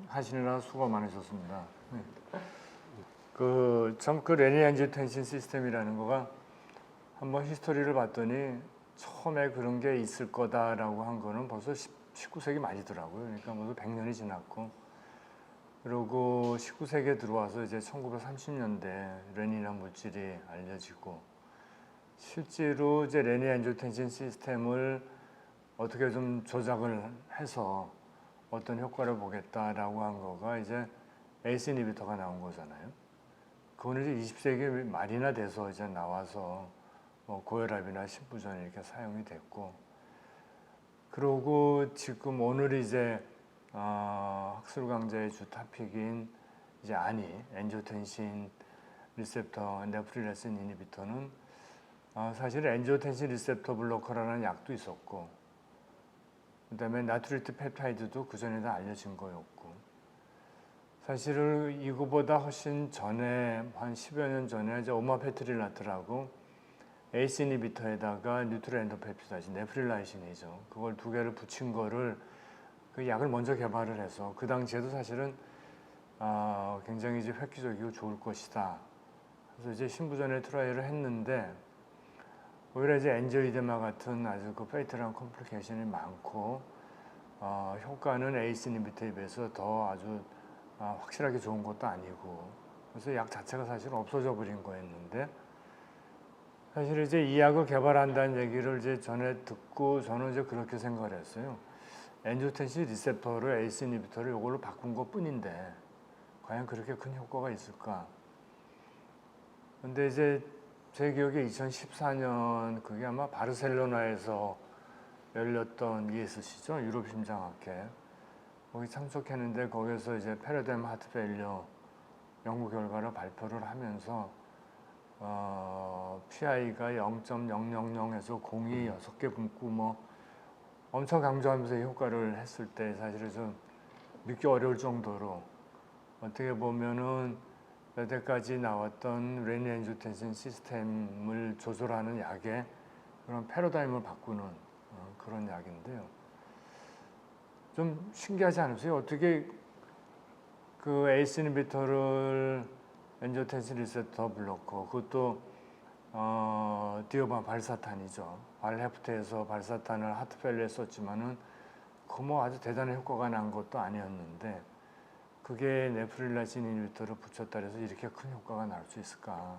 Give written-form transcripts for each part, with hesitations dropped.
하시느라 수고 많으셨습니다. 네. 그 레니안지오텐신 시스템이라는 거가 한번 히스토리를 봤더니 처음에 그런 게 있을 거다라고 한 거는 벌써 19세기 말이더라고요. 그러니까 벌써 100년이 지났고, 그리고 19세기에 들어와서 이제 1930년대 레닌이라는 물질이 알려지고, 실제로 이제 레니안지오텐신 시스템을 어떻게 좀 조작을 해서 어떤 효과를 보겠다라고 한 거가 이제 ACE 이니비터가 나온 거잖아요. 그거는 이제 20세기 말이나 돼서 이제 나와서 고혈압이나 심부전에 이렇게 사용이 됐고, 그러고 지금 오늘 이제 학술 강좌의 주 토픽인 이제 엔지오텐신 리셉터 네프릴레신 이니비터는 사실 엔지오텐신 리셉터 블로커라는 약도 있었고, 그다음에 나트리트 펩타이드도 그 전에 다 알려진 거였고, 사실은 이거보다 훨씬 전에 한 10여 년 전에 이제 오마페트릴라트라고 ACE 이니비터에다가 뉴트로 엔도페프타이드 네프릴라이신이죠. 그걸 두 개를 붙인 거를 그 약을 먼저 개발을 해서 그 당시에도 사실은 굉장히 이제 획기적이고 좋을 것이다. 그래서 이제 신부전에 트라이를 했는데 오히려 이제 엔지오이데마 같은 아주 그 페이탈한 컴플리케이션이 많고 효과는 ACE 이니비터에 비해서 더 아주 확실하게 좋은 것도 아니고, 그래서 약 자체가 사실 없어져 버린 거였는데, 사실 이제 이 약을 개발한다는 얘기를 이제 전에 듣고 저는 이제 그렇게 생각을 했어요. 엔지오텐신 리셉터를 ACE 이니비터를 이걸로 바꾼 것 뿐인데 과연 그렇게 큰 효과가 있을까? 근데 이제 제 기억에 2014년 그게 아마 바르셀로나에서 열렸던 ESC죠, 유럽 심장학회. 거기 참석했는데 거기서 이제 패러다임 하트 페일리어 연구 결과를 발표를 하면서 PI가 0.000에서 0이 6개 굶고 엄청 강조하면서 이 효과를 했을 때 사실은 좀 믿기 어려울 정도로 어떻게 보면은 여태까지 나왔던 레니안지오텐신 시스템을 조절하는 약의 그런 패러다임을 바꾸는 그런 약인데요. 좀 신기하지 않으세요? 어떻게 그 ACE 이니비터를 엔지오텐신 리셉터 블로커, 그것도 디오반 발사탄이죠. 발헤프트에서 발사탄을 하트펠리에 썼지만은 그 아주 대단한 효과가 난 것도 아니었는데, 그게 네프릴라신 이니비터를 붙였다 해서 이렇게 큰 효과가 날 수 있을까?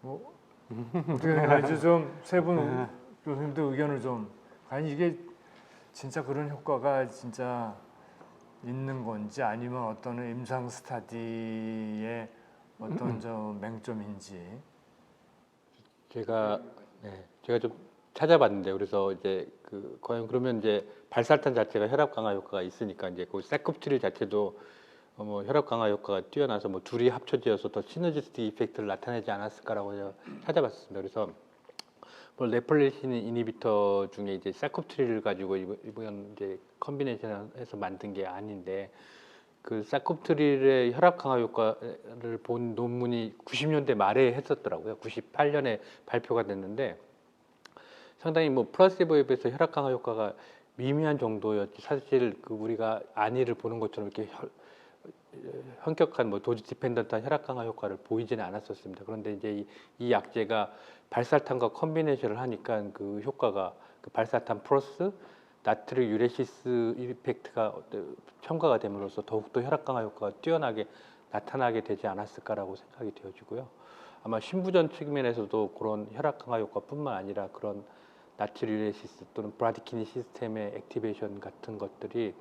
어떻게 생각하죠? 좀 세 분 교수님들 의견을 좀, 과연 이게 진짜 그런 효과가 진짜 있는 건지, 아니면 어떤 임상 스타디의 어떤 저 맹점인지. 제가 좀 찾아봤는데, 그래서 이제 과연 그러면 이제 발사탄 자체가 혈압 강화 효과가 있으니까 이제 그 세코프트릴 자체도 혈압 강화 효과가 뛰어나서 둘이 합쳐져서 더 시너지스틱 이펙트를 나타내지 않았을까라고 제가 찾아봤습니다. 그래서 네플레신 이니비터 중에 이제 세코프트릴을 가지고 이번 이제 컨비네이션해서 만든 게 아닌데, 그 사코프트릴의 혈압 강화 효과를 본 논문이 90년대 말에 했었더라고요. 98년에 발표가 됐는데 상당히 플라시보에 비해서 혈압 강화 효과가 미미한 정도였지, 사실 우리가 안이를 보는 것처럼 이렇게 현격한 도즈 디펜던트한 혈압 강화 효과를 보이지는 않았었습니다. 그런데 이제 이 약제가 발사탄과 컨비네이션을 하니까 그 효과가 그 발사탄 플러스 나트리 유레시스 이펙트가 첨가가 됨으로써 더욱더 혈압 강화 효과가 뛰어나게 나타나게 되지 않았을까라고 생각이 되어지고요. 아마 신부전 측면에서도 그런 혈압 강화 효과뿐만 아니라 그런 나트리 유레시스 또는 브라디키닌 시스템의 액티베이션 같은 것들이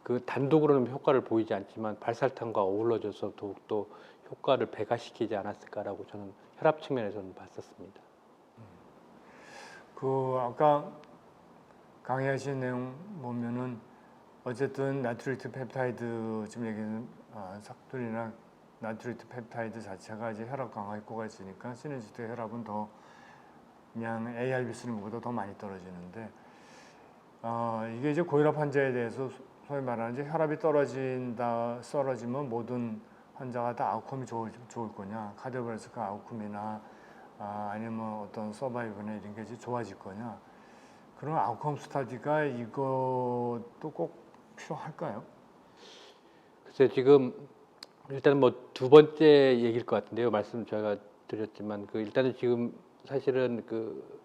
그 단독으로는 효과를 보이지 않지만 발사탄과 어우러져서 더욱더 효과를 배가시키지 않았을까라고 저는 혈압 측면에서는 봤었습니다. 아까 강의하신 내용 보면은 어쨌든 나트리트 펩타이드 지금 얘기는 삭돌이나 나트리트 펩타이드 자체가 이제 혈압 강화 효과가 있으니까 시너지틱 혈압은 더 그냥 ARB 쓰는 것보다 더 많이 떨어지는데, 이게 이제 고혈압 환자에 대해서 소위 말하는 이제 혈압이 떨어지면 모든 환자가 다 아웃컴이 좋을 거냐, 카디오바스크 아웃컴이나 아니면 어떤 서바이브나 이런 게 이제 좋아질 거냐, 그런 아웃컴 스터디가 이것도 꼭 필요할까요? 글쎄 지금 일단 뭐 두 번째 얘기일 것 같은데요. 말씀 제가 드렸지만 그 일단은 지금 사실은 그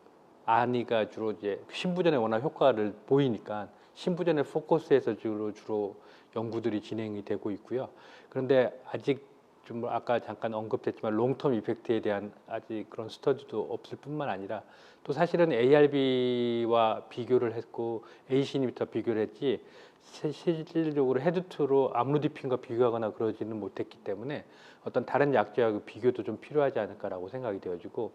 안이가 주로 이제 신부전에 워낙 효과를 보이니까 신부전에 포커스해서 주로 연구들이 진행이 되고 있고요. 그런데 아직 좀 아까 잠깐 언급했지만 롱텀 이펙트에 대한 아직 그런 스터디도 없을 뿐만 아니라 또 사실은 ARB와 비교를 했고 AC 이니비터 비교를 했지 실질적으로 헤드2로 암로디핀과 비교하거나 그러지는 못했기 때문에 어떤 다른 약제하고 비교도 좀 필요하지 않을까라고 생각이 되어지고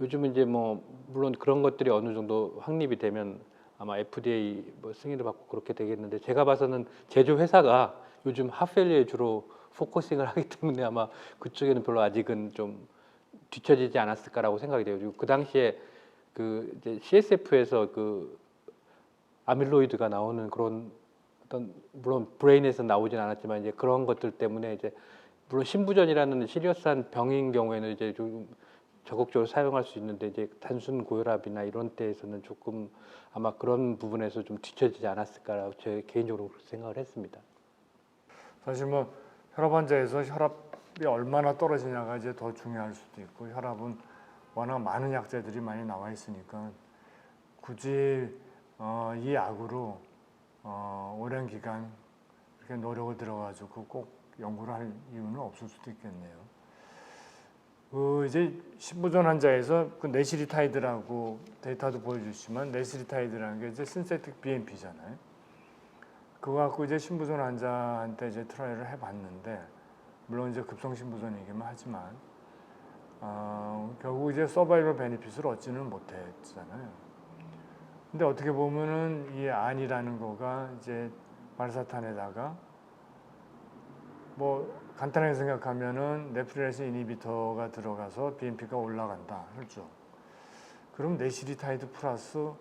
요즘은 이제 뭐 물론 그런 것들이 어느 정도 확립이 되면 아마 FDA 뭐 승인을 받고 그렇게 되겠는데 제가 봐서는 제조 회사가 요즘 핫펠리에 주로 포커싱을 하기 때문에 아마 그쪽에는 별로 아직은 좀 뒤처지지 않았을까라고 생각이 돼요. 그리고 그 당시에 그 이제 CSF에서 그 아밀로이드가 나오는 그런 어떤 물론 브레인에서 나오진 않았지만 이제 그런 것들 때문에 이제 물론 신부전이라는 시리어스한 병인 경우에는 이제 좀 적극적으로 사용할 수 있는데 이제 단순 고혈압이나 이런 때에서는 조금 아마 그런 부분에서 좀 뒤처지지 않았을까라고 제 개인적으로 그렇게 생각을 했습니다. 사실 뭐 혈압 환자에서 혈압이 얼마나 떨어지냐가 이제 더 중요할 수도 있고 혈압은 워낙 많은 약제들이 많이 나와 있으니까 굳이 이 약으로 오랜 기간 이렇게 노력을 들어가지고 꼭 연구를 할 이유는 없을 수도 있겠네요. 이제 신부전 환자에서 그 네시리타이드라고 데이터도 보여주시면 네시리타이드라는 게 이제 신세틱 BMP잖아요. 그거 갖고 이제 신부전 환자한테 이제 트라이를 해봤는데 물론 이제 급성 신부전이기만 하지만 결국 이제 서바이벌 베니핏을 얻지는 못했잖아요. 근데 어떻게 보면은 이 안이라는 거가 이제 발사탄에다가 뭐 간단하게 생각하면은 네프릴레이션 이니비터가 들어가서 BMP가 올라간다 했죠. 그럼 네시리타이드 플러스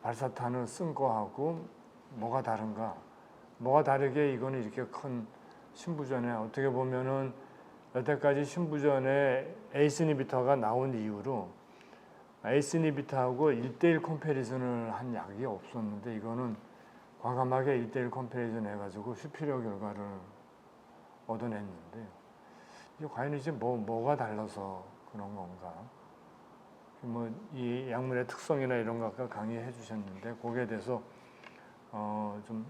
발사탄을 쓴 거하고 뭐가 다른가? 뭐가 다르게 이거는 이렇게 큰 신부전에 어떻게 보면은 여태까지 신부전에 에이스 이니비터가 나온 이후로 에이스 이니비터하고 1대1 컴패리즌을 한 약이 없었는데 이거는 과감하게 1대1 컴패리즌 해가지고 슈피리어 결과를 얻어냈는데 이게 과연 이제 뭐가 달라서 그런 건가? 뭐 이 약물의 특성이나 이런 거 아까 강의해 주셨는데 거기에 대해서 좀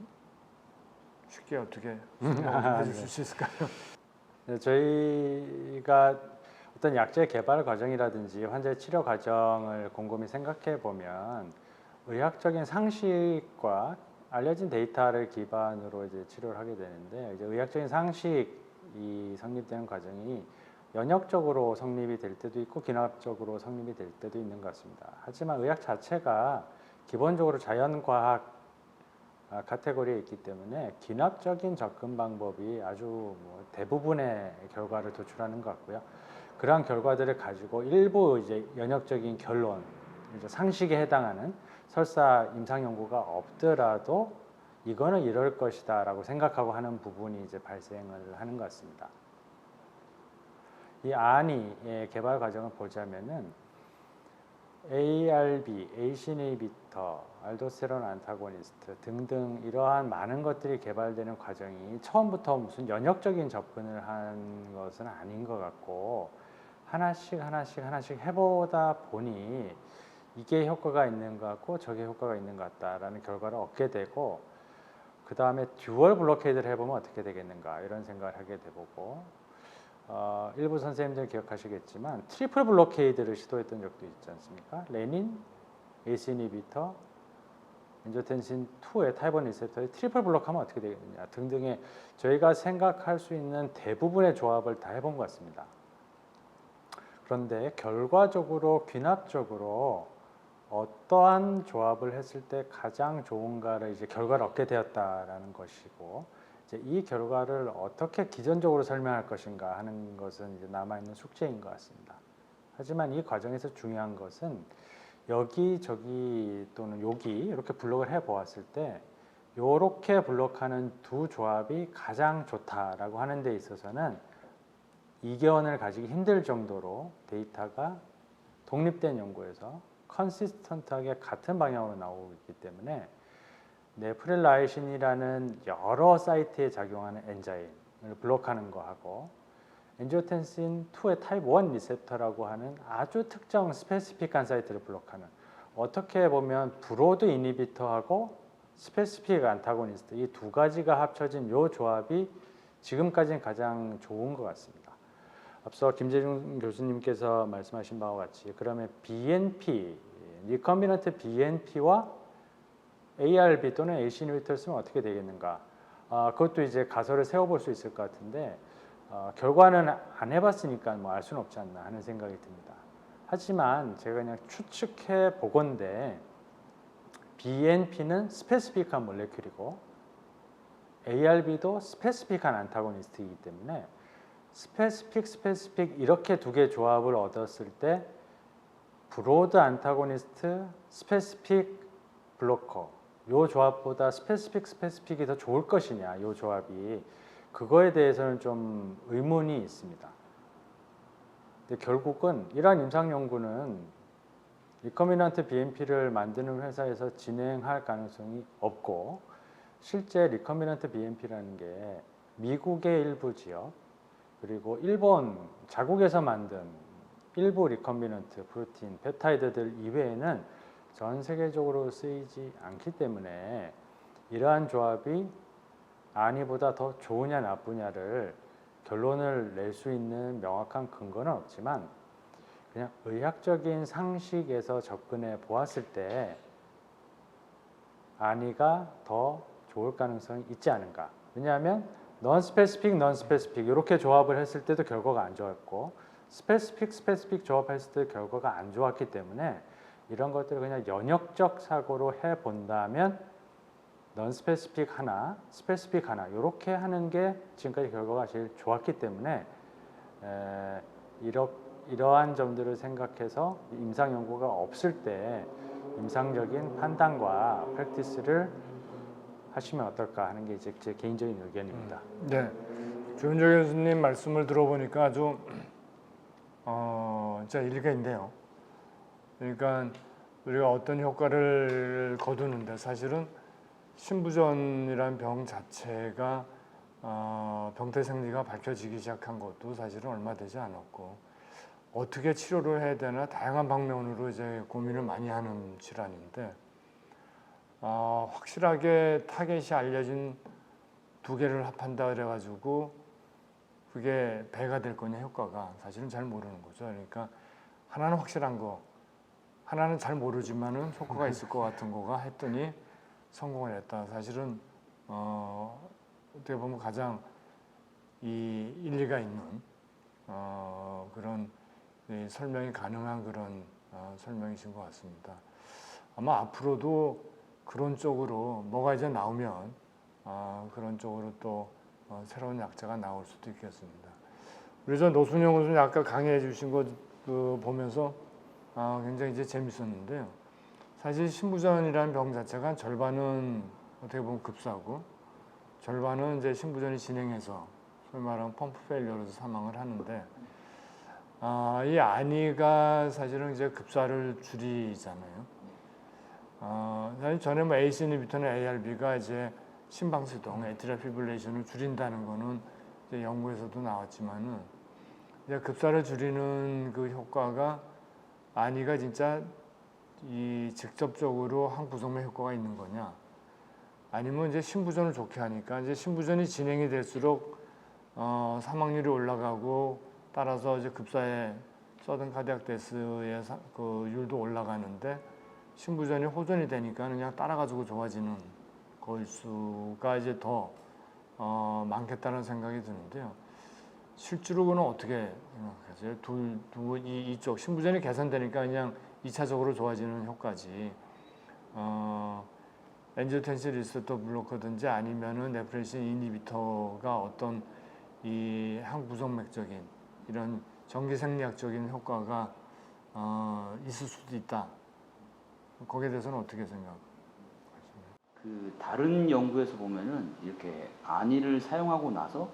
쉽게 어떻게 설명 좀 해주실 수 있을까요? 네, 저희가 어떤 약제 개발 과정이라든지 환자의 치료 과정을 곰곰이 생각해 보면 의학적인 상식과 알려진 데이터를 기반으로 이제 치료를 하게 되는데 이제 의학적인 상식이 성립되는 과정이 연역적으로 성립이 될 때도 있고 기납적으로 성립이 될 때도 있는 것 같습니다. 하지만 의학 자체가 기본적으로 자연과학 카테고리에 있기 때문에 기납적인 접근 방법이 아주 뭐 대부분의 결과를 도출하는 것 같고요. 그러한 결과들을 가지고 일부 이제 연역적인 결론, 이제 상식에 해당하는 설사 임상 연구가 없더라도 이거는 이럴 것이다라고 생각하고 하는 부분이 이제 발생을 하는 것 같습니다. 이 안이의 개발 과정을 보자면은 ARB, AC 이니비터, 알도스테론 안타고니스트 등등 이러한 많은 것들이 개발되는 과정이 처음부터 무슨 연역적인 접근을 한 것은 아닌 것 같고 하나씩 해보다 보니 이게 효과가 있는 것 같고 저게 효과가 있는 것 같다라는 결과를 얻게 되고 그 다음에 듀얼 블로케이드를 해보면 어떻게 되겠는가 이런 생각을 하게 되고 일부 선생님들 기억하시겠지만 트리플 블로케이드를 시도했던 적도 있지 않습니까? 레닌, ACE 이니비터, 엔조텐신 2의 타입 1 리셉터의 트리플 블록하면 어떻게 되겠느냐 등등의 저희가 생각할 수 있는 대부분의 조합을 다 해본 것 같습니다. 그런데 결과적으로 귀납적으로 어떠한 조합을 했을 때 가장 좋은가를 이제 결과를 얻게 되었다라는 것이고 이제 이 결과를 어떻게 기전적으로 설명할 것인가 하는 것은 이제 남아있는 숙제인 것 같습니다. 하지만 이 과정에서 중요한 것은 여기저기 또는 여기 이렇게 블록을 해 보았을 때 이렇게 블록하는 두 조합이 가장 좋다라고 하는 데 있어서는 이견을 가지기 힘들 정도로 데이터가 독립된 연구에서 컨시스턴트하게 같은 방향으로 나오고 있기 때문에 네프릴라이신이라는 여러 사이트에 작용하는 엔자임을 블록하는 거하고 엔지오텐신 2의 타입 1 리셉터라고 하는 아주 특정 스페시픽한 사이트를 블록하는, 어떻게 보면 브로드 이니비터하고 스페시픽 안타고니스트 이 두 가지가 합쳐진 이 조합이 지금까지는 가장 좋은 것 같습니다. 앞서 김재중 교수님께서 말씀하신 바와 같이 그러면 BNP, 리커미넌트 BNP와 ARB 또는 AC 이니비터를 쓰면 어떻게 되겠는가? 그것도 이제 가설을 세워볼 수 있을 것 같은데 결과는 안 해봤으니까 뭐 알 수는 없지 않나 하는 생각이 듭니다. 하지만 제가 그냥 추측해 보건대 BNP는 스페시픽한 몰레큘이고 ARB도 스페시픽한 안타고니스트이기 때문에 스페시픽 이렇게 두 개 조합을 얻었을 때 브로드 안타고니스트, 스페시픽 블로커 요 조합보다 스페시픽이 더 좋을 것이냐, 요 조합이 그거에 대해서는 좀 의문이 있습니다. 근데 결국은 이러한 임상 연구는 리커미넌트 BNP를 만드는 회사에서 진행할 가능성이 없고 실제 리커미넌트 BNP라는 게 미국의 일부 지역 그리고 일본 자국에서 만든 일부 리커미넌트 프로틴 펩타이드들 이외에는 전 세계적으로 쓰이지 않기 때문에 이러한 조합이 아니보다 더 좋으냐 나쁘냐를 결론을 낼 수 있는 명확한 근거는 없지만 그냥 의학적인 상식에서 접근해 보았을 때 아니가 더 좋을 가능성이 있지 않은가. 왜냐하면 non-specific 이렇게 조합을 했을 때도 결과가 안 좋았고 specific 조합했을 때 결과가 안 좋았기 때문에 이런 것들을 그냥 연역적 사고로 해본다면 non-specific 하나, specific 하나 이렇게 하는 게 지금까지 결과가 제일 좋았기 때문에 이러한 점들을 생각해서 임상 연구가 없을 때 임상적인 판단과 프랙티스를 하시면 어떨까 하는 게 이제 제 개인적인 의견입니다. 네, 조윤정 교수님 말씀을 들어보니까 아주 진짜 일리가 있네요. 그러니까 우리가 어떤 효과를 거두는데 사실은 신부전이라는 병 자체가 병태 생리가 밝혀지기 시작한 것도 사실은 얼마 되지 않았고 어떻게 치료를 해야 되나 다양한 방면으로 이제 고민을 많이 하는 질환인데 확실하게 타겟이 알려진 두 개를 합한다 그래가지고 그게 배가 될 거냐 효과가 사실은 잘 모르는 거죠. 그러니까 하나는 확실한 거, 하나는 잘 모르지만은 효과가 있을 것 같은 거가 했더니 성공을 했다. 사실은 어떻게 보면 가장 이 일리가 있는 그런 설명이 가능한 그런 설명이신 것 같습니다. 아마 앞으로도 그런 쪽으로 뭐가 이제 나오면 그런 쪽으로 또 새로운 약자가 나올 수도 있겠습니다. 그래서 노순영 교수님 아까 강의해 주신 거 보면서 굉장히 이제 재밌었는데요. 사실 신부전이라는 병 자체가 절반은 어떻게 보면 급사고 절반은 이제 신부전이 진행해서 소위 말하는 펌프 페일러로서 사망을 하는데 이 안이가 사실은 이제 급사를 줄이잖아요. 사실 전에 뭐 ACE 이니비터는 ARB가 이제 심방수동, 에트리얼 피브릴레이션을 줄인다는 거는 이제 연구에서도 나왔지만은 이제 급사를 줄이는 그 효과가 안이가 진짜 이 직접적으로 한 구성매 효과가 있는 거냐? 아니면 이제 신부전을 좋게 하니까 이제 신부전이 진행이 될수록 사망률이 올라가고 따라서 이제 급사의 서든 카디악 데스의 그 율도 올라가는데 신부전이 호전이 되니까 그냥 따라가지고 좋아지는 거일 수가 이제 더 많겠다는 생각이 드는데요. 실제로 그는 어떻게 생각하세요? 이쪽 신부전이 개선되니까 그냥 2차적으로 좋아지는 효과지. 엔지오텐신 리셉터 블로커든지 아니면은 네프레신 이니비터가 어떤 이 항구성맥적인 이런 전기생리학적인 효과가 있을 수도 있다. 거기에 대해서는 어떻게 생각하시나요? 그 다른 연구에서 보면은 이렇게 안이를 사용하고 나서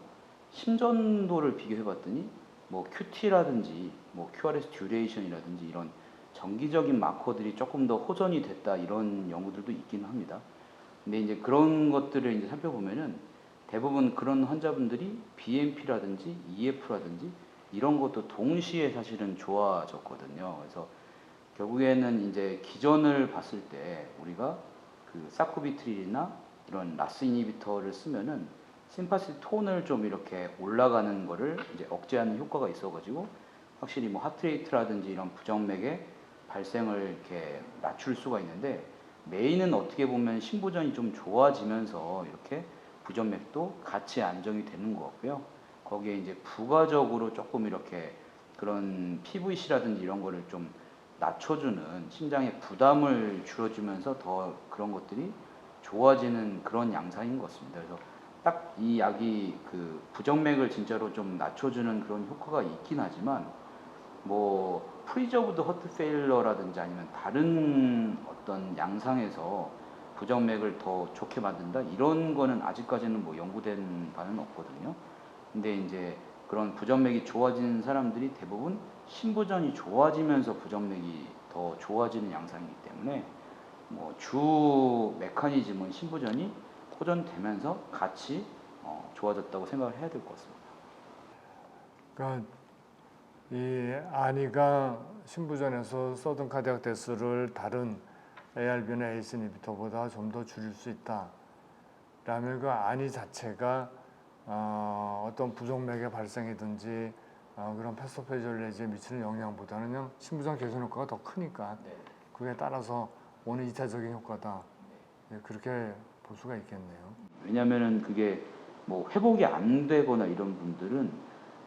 심전도를 비교해봤더니 뭐 QT라든지 뭐 QRS 듀레이션이라든지 이런 정기적인 마커들이 조금 더 호전이 됐다 이런 연구들도 있긴 합니다. 근데 이제 그런 것들을 이제 살펴보면은 대부분 그런 환자분들이 BNP라든지 EF라든지 이런 것도 동시에 사실은 좋아졌거든요. 그래서 결국에는 이제 기전을 봤을 때 우리가 그 사쿠비트릴이나 이런 라스 이니비터를 쓰면은 심파시 톤을 좀 이렇게 올라가는 거를 이제 억제하는 효과가 있어가지고 확실히 뭐 하트레이트라든지 이런 부정맥의 발생을 이렇게 낮출 수가 있는데 메인은 어떻게 보면 심부전이 좀 좋아지면서 이렇게 부정맥도 같이 안정이 되는 것 같고요. 거기에 이제 부가적으로 조금 이렇게 그런 PVC라든지 이런 거를 좀 낮춰주는 심장의 부담을 줄여주면서 더 그런 것들이 좋아지는 그런 양상인 것 같습니다. 그래서 딱 이 약이 그 부정맥을 진짜로 좀 낮춰주는 그런 효과가 있긴 하지만 뭐 프리저브드 허트 페일러라든지 아니면 다른 어떤 양상에서 부정맥을 더 좋게 만든다 이런 거는 아직까지는 뭐 연구된 바는 없거든요. 근데 이제 그런 부정맥이 좋아지는 사람들이 대부분 심부전이 좋아지면서 부정맥이 더 좋아지는 양상이기 때문에 뭐 주 메커니즘은 심부전이 호전되면서 같이 좋아졌다고 생각을 해야 될 것 같습니다. 그러니까 이 아니가 심부전에서 서든 카디악 데스를 다른 ARB나 ACE 이니비터보다 좀 더 줄일 수 있다라면 그 아니 자체가 어떤 부정맥의 발생이든지 그런 패소페졸레지에 미치는 영향보다는 그냥 심부전 개선 효과가 더 크니까 그에 따라서 오는 2차적인 효과다. 예, 그렇게 볼 수가 있겠네요. 왜냐면은 그게 뭐 회복이 안 되거나 이런 분들은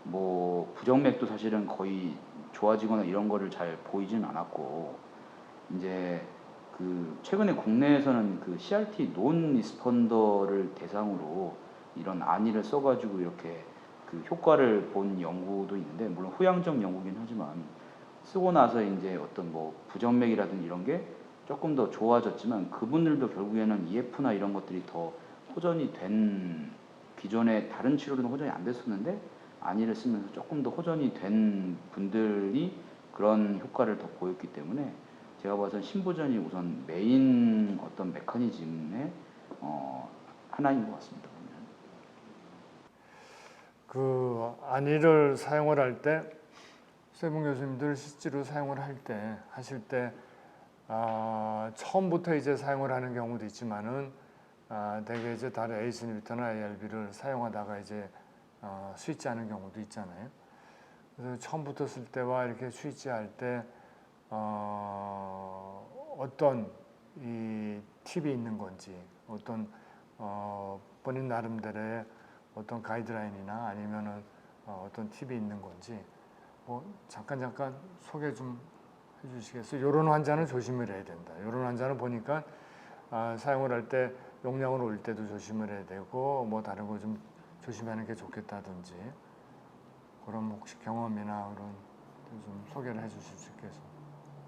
뭐 부정맥도 사실은 거의 좋아지거나 이런 거를 잘 보이진 않았고 이제 그 최근에 국내에서는 그 CRT 논 리스폰더를 대상으로 이런 안이를 써가지고 이렇게 그 효과를 본 연구도 있는데 물론 후양적 연구긴 하지만 쓰고 나서 이제 어떤 뭐 부정맥이라든지 이런 게 조금 더 좋아졌지만 그분들도 결국에는 EF나 이런 것들이 더 호전이 된 기존의 다른 치료로는 호전이 안 됐었는데 안이를 쓰면서 조금 더 호전이 된 분들이 그런 효과를 더 보였기 때문에 제가 봐서는 심부전이 우선 메인 어떤 메커니즘의 하나인 것 같습니다. 그 안이를 사용을 할 때 세분 교수님들 실제로 사용을 하실 때 처음부터 이제 사용을 하는 경우도 있지만은 대개 이제 다른 ACE 이니비터나 ARB를 사용하다가 이제 스위치하는 경우도 있잖아요. 그래서 처음부터 쓸 때와 이렇게 스위치할 때 어떤 이 팁이 있는 건지 어떤 본인 나름대로의 어떤 가이드라인이나 아니면은 어떤 팁이 있는 건지 뭐 잠깐 소개 좀 해주시겠어요? 이런 환자는 조심을 해야 된다. 이런 환자는 보니까 사용을 할 때 용량을 올릴 때도 조심을 해야 되고 뭐 다른 거 좀 조심하는 게 좋겠다든지 그런 혹시 경험이나 그런 좀 소개를 해주실 수 있겠어요?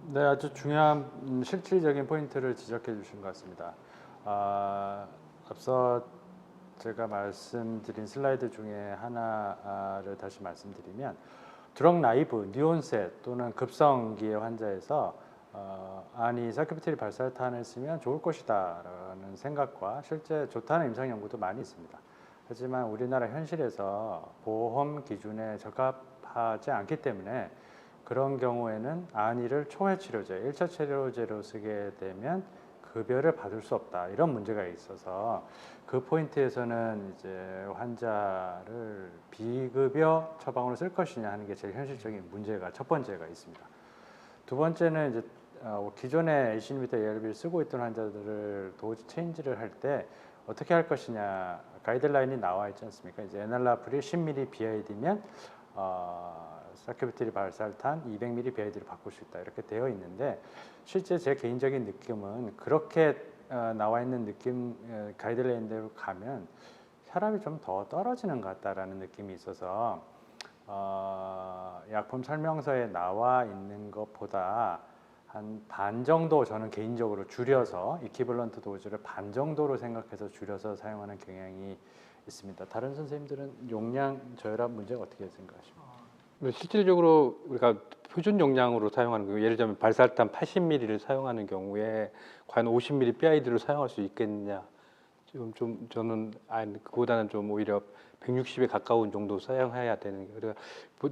네, 아주 중요한 실질적인 포인트를 지적해 주신 것 같습니다. 앞서 제가 말씀드린 슬라이드 중에 하나를 다시 말씀드리면 드럭 나이브, 뉴온셋 또는 급성기의 환자에서 아니 사큐비트릴 발사탄을 쓰면 좋을 것이다라는 생각과 실제 좋다는 임상 연구도 많이 있습니다. 하지만 우리나라 현실에서 보험 기준에 적합하지 않기 때문에 그런 경우에는 안이를 초회 치료제, 1차 치료제로 쓰게 되면 급여를 받을 수 없다 이런 문제가 있어서 그 포인트에서는 이제 환자를 비급여 처방으로 쓸 것이냐 하는 게 제일 현실적인 문제가 첫 번째가 있습니다. 두 번째는 이제 기존에 ACE 이니비터 ARB를 쓰고 있던 환자들을 도즈 체인지를 할 때 어떻게 할 것이냐 가이드라인이 나와 있지 않습니까? 이제 에날라프릴 10ml BID면 사큐비트릴 발사탄 200ml BID를 바꿀 수 있다 이렇게 되어 있는데 실제 제 개인적인 느낌은 그렇게 나와 있는 느낌 가이드라인대로 가면 혈압이 좀 더 떨어지는 것 같다라는 느낌이 있어서 약품 설명서에 나와 있는 것보다 한 반 정도 저는 개인적으로 줄여서 이퀴벌런트 도즈를 반 정도로 생각해서 줄여서 사용하는 경향이 있습니다. 다른 선생님들은 용량 저혈압 문제 어떻게 생각하십니까? 실질적으로 우리가 표준 용량으로 사용하는 경우, 예를 들면 발사탄 80ml를 사용하는 경우에 과연 50ml BID를 사용할 수 있겠냐 좀 저는 그보다는 좀 오히려 160에 가까운 정도 사용해야 되는 게 그래서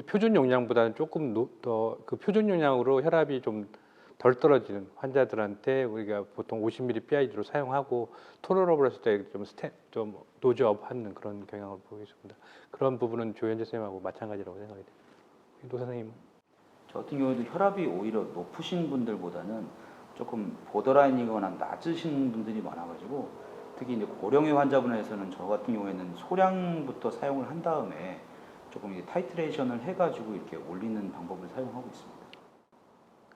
표준 용량보다는 조금 더 그 표준 용량으로 혈압이 좀 덜 떨어지는 환자들한테 우리가 보통 50ml PID로 사용하고 톨러러블 했을 때 좀 노즈업하는 그런 경향을 보이고 있습니다. 그런 부분은 조현재 선생님하고 마찬가지라고 생각이 됩니다. 노 선생님. 저 같은 경우에도 혈압이 오히려 높으신 분들보다는 조금 보더라인이거나 낮으신 분들이 많아가지고 특히 이제 고령의 환자분에서는 저 같은 경우에는 소량부터 사용을 한 다음에 조금 이제 타이트레이션을 해가지고 이렇게 올리는 방법을 사용하고 있습니다.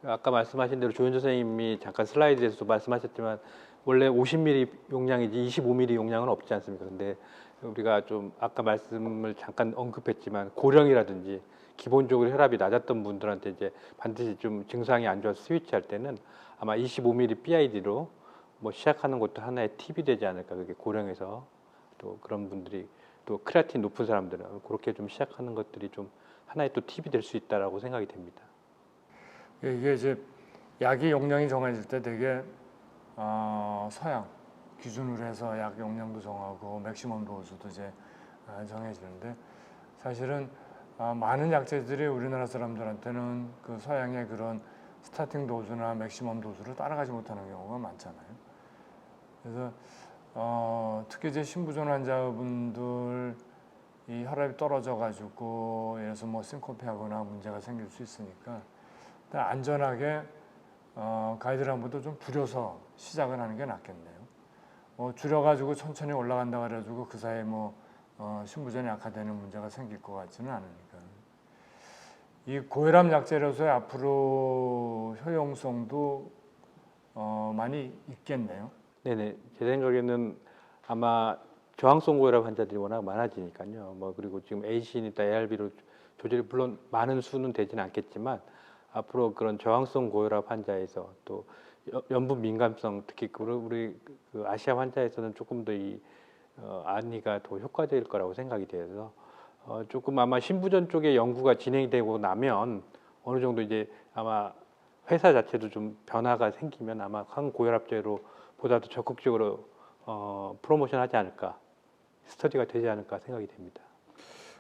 아까 말씀하신 대로 조현재 선생님이 잠깐 슬라이드에서도 말씀하셨지만 원래 50ml 용량이지 25ml 용량은 없지 않습니까? 근데 우리가 좀 아까 말씀을 잠깐 언급했지만 고령이라든지 기본적으로 혈압이 낮았던 분들한테 이제 반드시 좀 증상이 안 좋아서 스위치할 때는 아마 25ml PID로 뭐 시작하는 것도 하나의 팁이 되지 않을까. 그게 고령에서 또 그런 분들이 또 크레아틴 높은 사람들은 그렇게 좀 시작하는 것들이 좀 하나의 또 팁이 될 수 있다라고 생각이 됩니다. 이게 이제 약의 용량이 정해질 때 되게 서양 기준으로 해서 약 용량도 정하고 맥시멈 도수도 이제 정해지는데 사실은 많은 약제들이 우리나라 사람들한테는 그 서양의 그런 스타팅 도수나 맥시멈 도수를 따라가지 못하는 경우가 많잖아요. 그래서 특히 이제 신부전 환자분들 이 혈압이 떨어져 가지고 예를 들어서 뭐 싱코피하거나 문제가 생길 수 있으니까 안전하게 가이드라인보다 좀 줄여서 시작을 하는 게 낫겠네요. 줄여가지고 천천히 올라간다 그래가지고 그 사이에 신부전이 악화되는 문제가 생길 것 같지는 않으니까. 이 고혈압 약제로서의 앞으로 효용성도 많이 있겠네요. 네네. 제 생각에는 아마 저항성 고혈압 환자들이 워낙 많아지니까요. 뭐 그리고 지금 ACN이나 ARB로 조절이 물론 많은 수는 되지는 않겠지만 앞으로 그런 저항성 고혈압 환자에서 또 염분 민감성 특히 우리 그 아시아 환자에서는 조금 더 이 안리가 더 효과적일 거라고 생각이 돼서 조금 아마 신부전 쪽에 연구가 진행되고 나면 어느 정도 이제 아마 회사 자체도 좀 변화가 생기면 아마 항고혈압제로 보다도 적극적으로 프로모션하지 않을까 스터디가 되지 않을까 생각이 됩니다.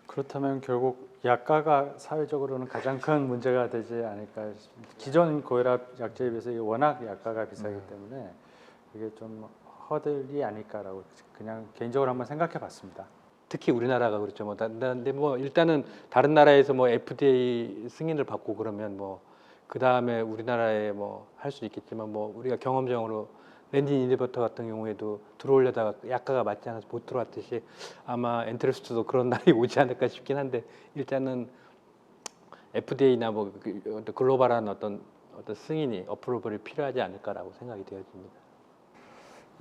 그렇다면 결국 약가가 사회적으로는 가장 큰 문제가 되지 않을까 싶습니다. 기존 고혈압 약제에 비해서 이게 워낙 약가가 비싸기 때문에 이게 좀 허들이 아닐까라고 그냥 개인적으로 한번 생각해 봤습니다. 특히 우리나라가 그렇죠. 근데 뭐 일단은 다른 나라에서 뭐 FDA 승인을 받고 그러면 뭐 그 다음에 우리나라에 뭐 할 수 있겠지만 뭐 우리가 경험적으로 렌딘 이니버터 같은 경우에도 들어오려다가 약가가 맞지 않아서 못 들어왔듯이 아마 엔트러스트도 그런 날이 오지 않을까 싶긴 한데 일단은 FDA나 뭐 글로벌한 어떤 승인이 어프로벌이 필요하지 않을까라고 생각이 되어집니다.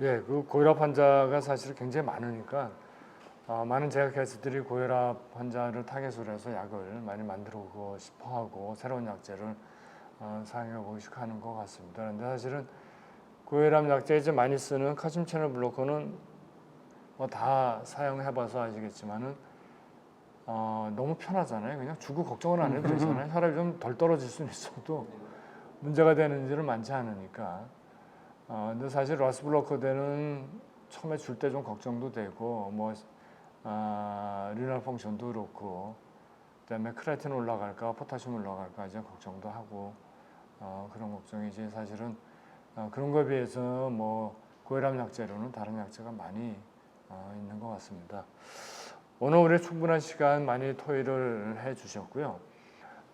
예, 그 고혈압 환자가 사실 굉장히 많으니까 많은 제약회사들이 고혈압 환자를 타겟으로 해서 약을 많이 만들고 싶어하고 새로운 약제를 사용해보고 하는 것 같습니다. 그런데 사실은 고혈압 약제에 이제 많이 쓰는 칼슘 채널 블로커는 다 사용해봐서 아시겠지만은 너무 편하잖아요. 그냥 주고 걱정을 안 해도 되잖아요. 혈압이 좀 덜 떨어질 수는 있어도 문제가 되는 일은 많지 않으니까. 근데 사실 러스 블로커들은 처음에 줄 때 좀 걱정도 되고 리널 펑션도 그렇고 그다음에 크레아틴 올라갈까 포타슘 올라갈까 이제 걱정도 하고 그런 걱정이지 사실은 그런 거에 비해서 고혈압 약제로는 다른 약제가 많이 있는 것 같습니다. 오늘 우리 충분한 시간 많이 토의를 해주셨고요.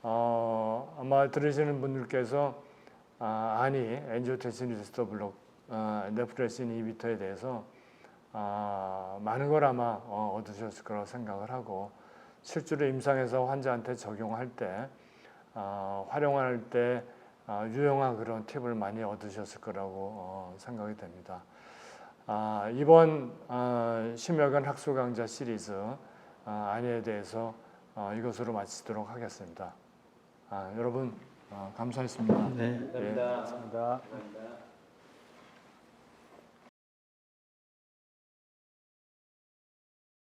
아마 들으시는 분들께서 엔지오텐신 리셉터 블록 네프레신 이비터에 대해서 많은 걸 아마 얻으셨을 거라고 생각을 하고 실제로 임상에서 환자한테 적용할 때 활용할 때 유용한 그런 팁을 많이 얻으셨을 거라고 생각이 됩니다. 이번 심혈관 학술 강좌 시리즈 안에 대해서 이것으로 마치도록 하겠습니다. 여러분 감사했습니다. 네, 감사합니다. 감사합니다. 감사합니다.